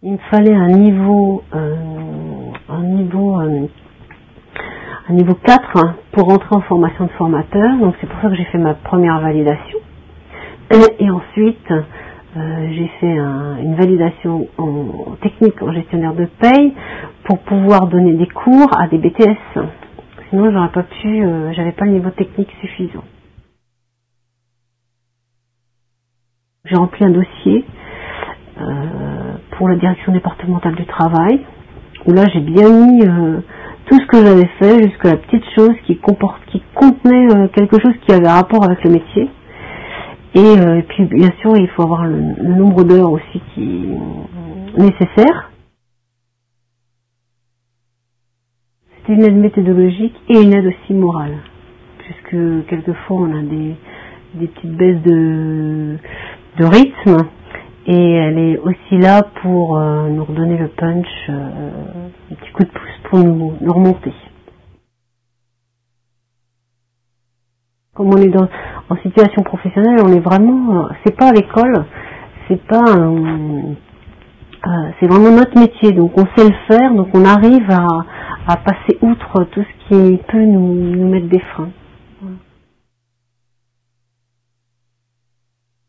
Il me fallait un niveau 4 pour rentrer en formation de formateur, donc c'est pour ça que j'ai fait ma première validation. Et ensuite, j'ai fait une validation en technique en gestionnaire de paye pour pouvoir donner des cours à des BTS. Sinon, j'aurais pas pu, j'avais pas le niveau technique suffisant. J'ai rempli un dossier pour la direction départementale du travail, où là j'ai bien mis tout ce que j'avais fait, jusqu'à la petite chose qui contenait quelque chose qui avait rapport avec le métier. Et puis bien sûr il faut avoir le nombre d'heures aussi qui est nécessaire. C'était une aide méthodologique et une aide aussi morale, puisque quelquefois on a des petites baisses de rythme, et elle est aussi là pour nous redonner le punch, un petit coup de pouce pour nous remonter. Comme on est en situation professionnelle, on est vraiment, c'est pas à l'école, c'est vraiment notre métier, donc on sait le faire, donc on arrive à passer outre tout ce qui peut nous mettre des freins.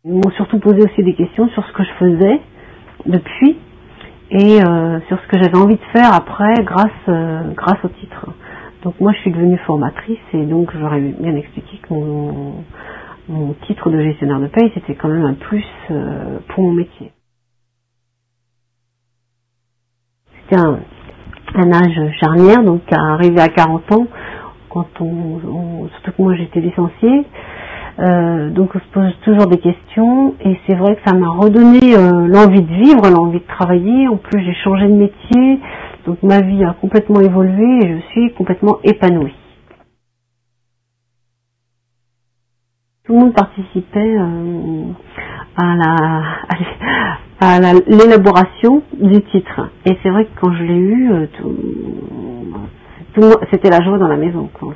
Ils m'ont surtout posé aussi des questions sur ce que je faisais depuis et sur ce que j'avais envie de faire après grâce au titre. Donc moi je suis devenue formatrice et donc j'aurais bien expliqué que mon titre de gestionnaire de paye c'était quand même un plus pour mon métier. C'était un âge charnière, donc arrivé à 40 ans, quand surtout que moi j'étais licenciée, donc on se pose toujours des questions et c'est vrai que ça m'a redonné l'envie de vivre, l'envie de travailler. En plus j'ai changé de métier, donc ma vie a complètement évolué et je suis complètement épanouie. Tout le monde participait à l'élaboration du titre. Et c'est vrai que quand je l'ai eu, c'était la joie dans la maison, quoi.